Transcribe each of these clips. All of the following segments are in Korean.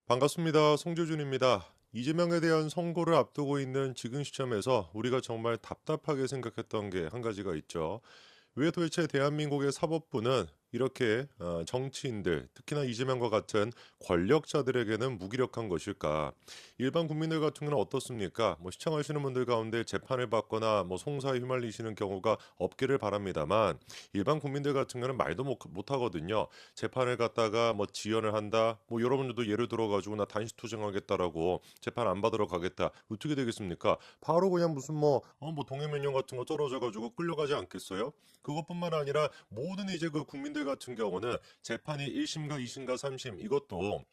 반갑습니다. 송조준입니다. 이재명에 대한 선고를 앞두고 있는 지금 시점에서 우리가 정말 답답하게 생각했던 게 한 가지가 있죠. 왜 도대체 대한민국의 사법부는 이렇게 정치인들, 특히나 이재명과 같은 권력자들에게는 무기력한 것일까? 일반 국민들 같은 경우는 어떻습니까? 시청하시는 분들 가운데 재판을 받거나 송사에 휘말리시는 경우가 없기를 바랍니다만 일반 국민들 같은 경우는 말도 못 하거든요. 재판을 갖다가 지연을 한다. 여러분들도 예를 들어 가지고 나 단시 투쟁하겠다라고 재판 안 받으러 가겠다. 어떻게 되겠습니까? 바로 그냥 무슨 동해면령 같은 거 떨어져 가지고 끌려가지 않겠어요? 그것뿐만 아니라 모든 이제 그 국민들 같은 경우는 재판이 1심과 2심과 3심 이것도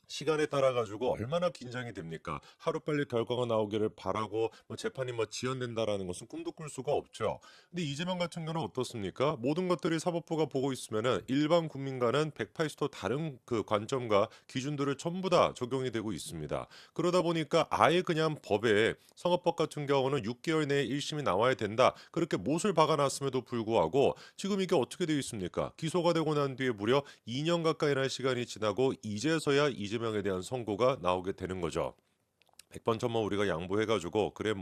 시간에 따라 가지고 얼마나 긴장이 됩니까? 하루빨리 결과가 나오기를 바라고 재판이 지연된다라는 것은 꿈도 꿀 수가 없죠. 근데 이재명 같은 경우는 어떻습니까? 모든 것들이 사법부가 보고 있으면은 일반 국민과는 180도 다른 그 관점과 기준들을 전부 다 적용이 되고 있습니다. 그러다 보니까 아예 그냥 법에 성업법 같은 경우는 6개월 내에 1심이 나와야 된다. 그렇게 못을 박아놨음에도 불구하고 지금 이게 어떻게 되어 있습니까? 기소가 되고 난 뒤에 무려 2년 가까이나 시간이 지나고 이제서야 이재명에 대한 선고가 나오게 되는 거죠. 100번 천번 우리가 양보해 가지고 그래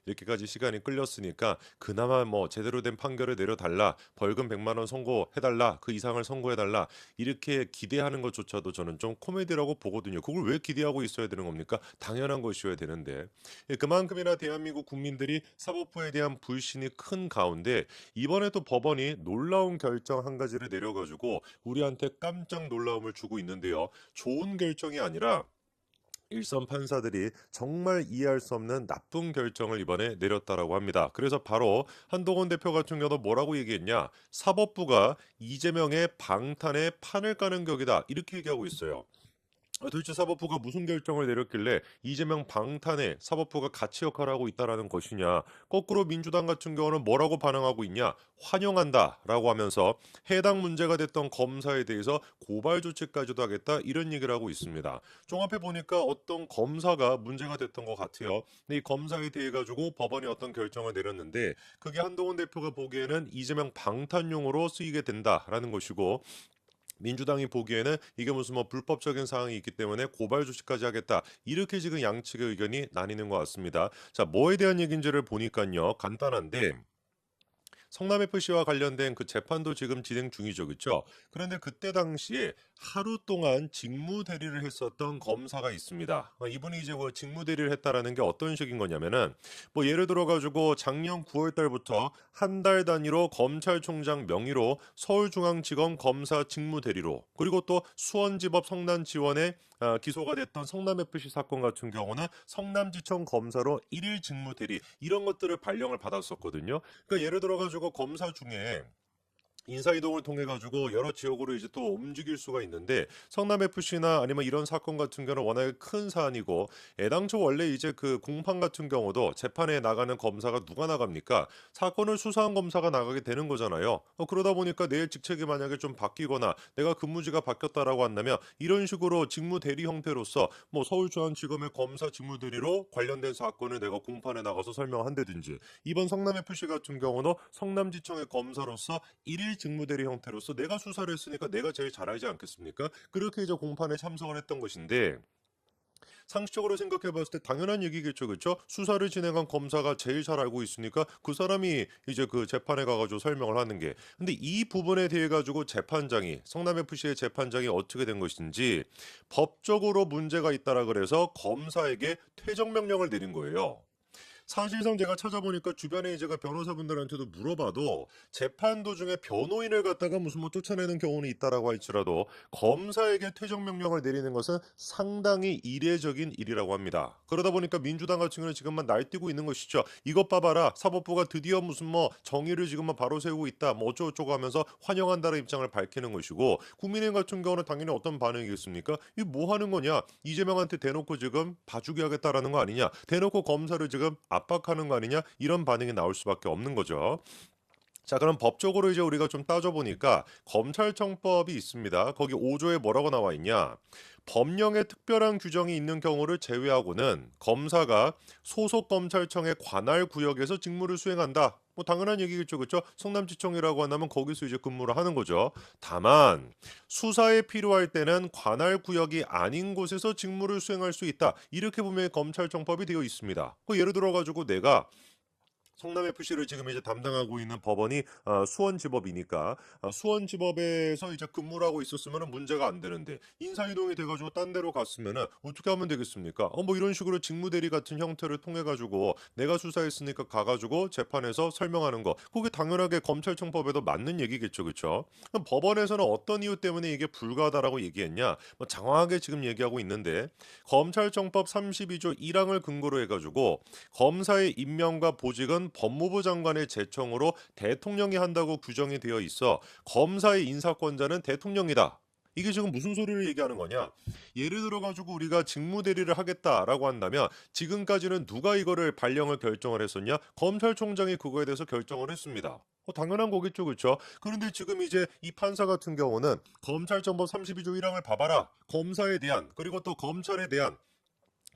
이렇게까지 시간이 끌렸으니까 그나마 제대로 된 판결을 내려 달라. 벌금 100만 원 선고해 달라. 그 이상을 선고해 달라. 이렇게 기대하는 것조차도 저는 좀 코미디라고 보거든요. 그걸 왜 기대하고 있어야 되는 겁니까? 당연한 것이어야 되는데. 예, 그만큼이나 대한민국 국민들이 사법부에 대한 불신이 큰 가운데 이번에 또 법원이 놀라운 결정 한 가지를 내려 가지고 우리한테 깜짝 놀라움을 주고 있는데요. 좋은 결정이 아니라 일선 판사들이 정말 이해할 수 없는 나쁜 결정을 이번에 내렸다라고 합니다. 그래서 바로 한동훈 대표 같은 경우도 뭐라고 얘기했냐? 사법부가 이재명의 방탄에 판을 까는 격이다. 이렇게 얘기하고 있어요. 도대체 사법부가 무슨 결정을 내렸길래 이재명 방탄에 사법부가 같이 역할을 하고 있다라는 것이냐. 거꾸로 민주당 같은 경우는 뭐라고 반응하고 있냐. 환영한다라고 하면서 해당 문제가 됐던 검사에 대해서 고발 조치까지도 하겠다 이런 얘기를 하고 있습니다. 종합해 보니까 어떤 검사가 문제가 됐던 것 같아요. 근데 이 검사에 대해 가지고 법원이 어떤 결정을 내렸는데 그게 한동훈 대표가 보기에는 이재명 방탄용으로 쓰이게 된다라는 것이고 민주당이 보기에는 이게 무슨 불법적인 사항이 있기 때문에 고발 조치까지 하겠다. 이렇게 지금 양측의 의견이 나뉘는 것 같습니다. 자, 뭐에 대한 얘기인지를 보니까요. 간단한데 성남FC와 관련된 그 재판도 지금 진행 중이죠. 그렇죠? 그런데 그때 당시에 하루 동안 직무 대리를 했었던 검사가 있습니다. 이분이 이제 직무 대리를 했다라는 게 어떤 식인 거냐면은 예를 들어 가지고 작년 9월 달부터 한 달 단위로 검찰총장 명의로 서울중앙지검 검사 직무 대리로 그리고 또 수원지법 성남지원에 기소가 됐던 성남FC 사건 같은 경우는 성남지청 검사로 1일 직무 대리 이런 것들을 발령을 받았었거든요. 그러니까 예를 들어 가지고 검사 중에 인사이동을 통해 가지고 여러 지역으로 이제 또 움직일 수가 있는데 성남 FC나 아니면 이런 사건 같은 경우는 워낙에 큰 사안이고 애당초 원래 이제 그 공판 같은 경우도 재판에 나가는 검사가 누가 나갑니까? 사건을 수사한 검사가 나가게 되는 거잖아요. 그러다 보니까 내일 직책이 만약에 좀 바뀌거나 내가 근무지가 바뀌었다라고 한다면 이런 식으로 직무 대리 형태로서 서울중앙지검의 검사 직무 대리로 관련된 사건을 내가 공판에 나가서 설명한다든지 이번 성남 FC 같은 경우는 성남지청의 검사로서 일일 직무대리 형태로서 내가 수사를 했으니까 내가 제일 잘 알지 않겠습니까? 그렇게 이제 공판에 참석을 했던 것인데 상식적으로 생각해 봤을 때 당연한 얘기겠죠. 그렇죠? 수사를 진행한 검사가 제일 잘 알고 있으니까 그 사람이 이제 그 재판에 가 가지고 설명을 하는 게. 근데 이 부분에 대해 가지고 재판장이 성남 FC의 재판장이 어떻게 된 것인지 법적으로 문제가 있다라 그래서 검사에게 퇴정 명령을 내린 거예요. 사실상 제가 찾아보니까 주변에 제가 변호사분들한테도 물어봐도 재판 도중에 변호인을 갖다가 무슨 쫓아내는 경우는 있다라고 할지라도 검사에게 퇴정 명령을 내리는 것은 상당히 이례적인 일이라고 합니다. 그러다 보니까 민주당 같은 경우는 지금만 날뛰고 있는 것이죠. 이것 봐봐라. 사법부가 드디어 무슨 정의를 지금 바로 세우고 있다. 어쩌고저쩌고 하면서 환영한다는 입장을 밝히는 것이고 국민의힘 같은 경우는 당연히 어떤 반응이겠습니까? 이 뭐 하는 거냐? 이재명한테 대놓고 지금 봐주기 하겠다라는 거 아니냐? 대놓고 검사를 지금 압박하는 거 아니냐? 이런 반응이 나올 수밖에 없는 거죠. 자, 그럼 법적으로 이제 우리가 좀 따져보니까 검찰청법이 있습니다. 거기 5조에 뭐라고 나와 있냐? 법령에 특별한 규정이 있는 경우를 제외하고는 검사가 소속 검찰청의 관할 구역에서 직무를 수행한다. 뭐 당연한 얘기겠죠, 그렇죠? 성남지청이라고 한다면 거기서 이제 근무를 하는 거죠. 다만 수사에 필요할 때는 관할 구역이 아닌 곳에서 직무를 수행할 수 있다. 이렇게 보면 검찰청법이 되어 있습니다. 그 예를 들어 가지고 내가 성남FC를 지금 이제 담당하고 있는 법원이 수원지법이니까 수원지법에서 이제 근무를 하고 있었으면 문제가 안 되는데 인사이동이 돼가지고 딴 데로 갔으면은 어떻게 하면 되겠습니까? 뭐 이런 식으로 직무대리 같은 형태를 통해 가지고 내가 수사했으니까 가가지고 재판에서 설명하는 거 그게 당연하게 검찰청법에도 맞는 얘기겠죠, 그렇죠? 그럼 법원에서는 어떤 이유 때문에 이게 불가하다라고 얘기했냐? 뭐 장황하게 지금 얘기하고 있는데 검찰청법 32조 1항을 근거로 해가지고 검사의 임명과 보직은 법무부 장관의 제청으로 대통령이 한다고 규정이 되어 있어 검사의 인사권자는 대통령이다. 이게 지금 무슨 소리를 얘기하는 거냐? 예를 들어 가지고 우리가 직무대리를 하겠다라고 한다면 지금까지는 누가 이거를 발령을 결정을 했었냐? 검찰총장이 그거에 대해서 결정을 했습니다. 당연한 거겠죠, 그렇죠? 그런데 지금 이제 이 판사 같은 경우는 검찰청법 32조 1항을 봐봐라. 검사에 대한 그리고 또 검찰에 대한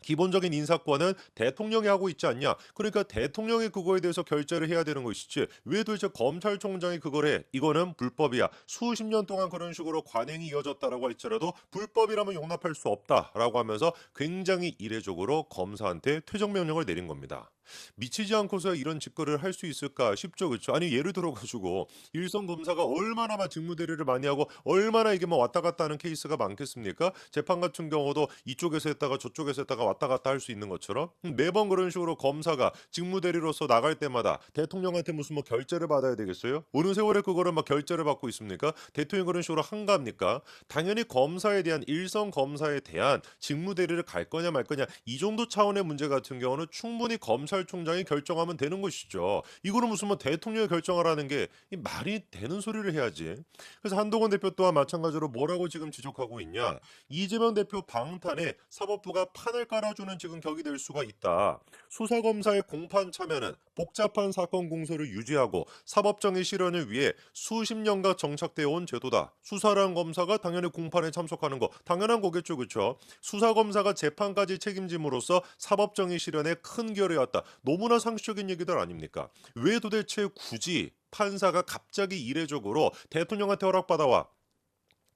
기본적인 인사권은 대통령이 하고 있지 않냐? 그러니까 대통령이 그거에 대해서 결재를 해야 되는 것이지. 왜 도대체 검찰총장이 그걸 해? 이거는 불법이야. 수십 년 동안 그런 식으로 관행이 이어졌다라고 할지라도 불법이라면 용납할 수 없다라고 하면서 굉장히 이례적으로 검사한테 퇴정 명령을 내린 겁니다. 미치지 않고서 이런 짓거리를 할 수 있을까 싶죠, 그렇죠? 아니 예를 들어 가지고 일선 검사가 얼마나 막 직무대리를 많이 하고 얼마나 이게 뭐 왔다 갔다 하는 케이스가 많겠습니까? 재판 같은 경우도 이쪽에서 했다가 저쪽에서 했다가 왔다 갔다 할 수 있는 것처럼 매번 그런 식으로 검사가 직무대리로서 나갈 때마다 대통령한테 무슨 뭐 결재를 받아야 되겠어요? 어느 세월에 그거를 막 결재를 받고 있습니까? 대통령이 그런 식으로 한가합니까? 당연히 검사에 대한 일선 검사에 대한 직무대리를 갈 거냐 말 거냐 이 정도 차원의 문제 같은 경우는 충분히 검찰총장이 결정하면 되는 것이죠. 이거는 무슨 뭐 대통령이 결정하라는 게 이 말이 되는 소리를 해야지. 그래서 한동훈 대표 또한 마찬가지로 뭐라고 지금 지적하고 있냐? 이재명 대표 방탄에 사법부가 판을 깔아주는 지금 격이 될 수가 있다. 수사검사의 공판 참여는 복잡한 사건 공소를 유지하고 사법정의 실현을 위해 수십 년간 정착되어 온 제도다. 수사란 검사가 당연히 공판에 참석하는 거 당연한 거겠죠, 그렇죠? 수사검사가 재판까지 책임짐으로써 사법정의 실현에 큰 기여를 해왔다. 너무나 상식적인 얘기들 아닙니까? 왜 도대체 굳이 판사가 갑자기 이례적으로 대통령한테 허락받아와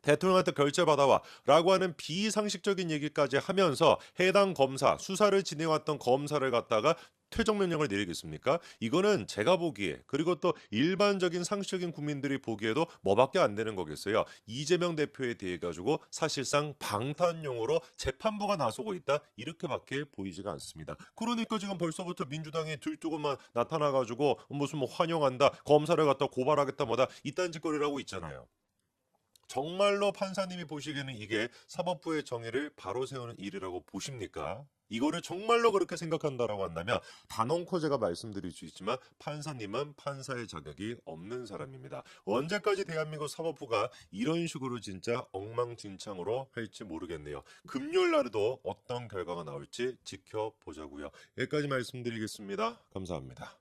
대통령한테 결재받아와 라고 하는 비상식적인 얘기까지 하면서 해당 검사, 수사를 진행해왔던 검사를 갖다가 퇴정명령을 내리겠습니까? 이거는 제가 보기에 그리고 또 일반적인 상식적인 국민들이 보기에도 뭐밖에 안 되는 거겠어요. 이재명 대표에 대해 가지고 사실상 방탄용으로 재판부가 나서고 있다 이렇게밖에 보이지가 않습니다. 그러니까 지금 벌써부터 민주당이 들뜨고만 나타나 가지고 무슨 뭐 환영한다 검사를 갖다 고발하겠다 뭐다 이딴 짓거리를 하고 있잖아요. 정말로 판사님이 보시기에는 이게 사법부의 정의를 바로 세우는 일이라고 보십니까? 이거를 정말로 그렇게 생각한다라고 한다면 단언코 제가 말씀드릴 수 있지만 판사님은 판사의 자격이 없는 사람입니다. 언제까지 대한민국 사법부가 이런 식으로 진짜 엉망진창으로 할지 모르겠네요. 금요일 날에도 어떤 결과가 나올지 지켜보자고요. 여기까지 말씀드리겠습니다. 감사합니다.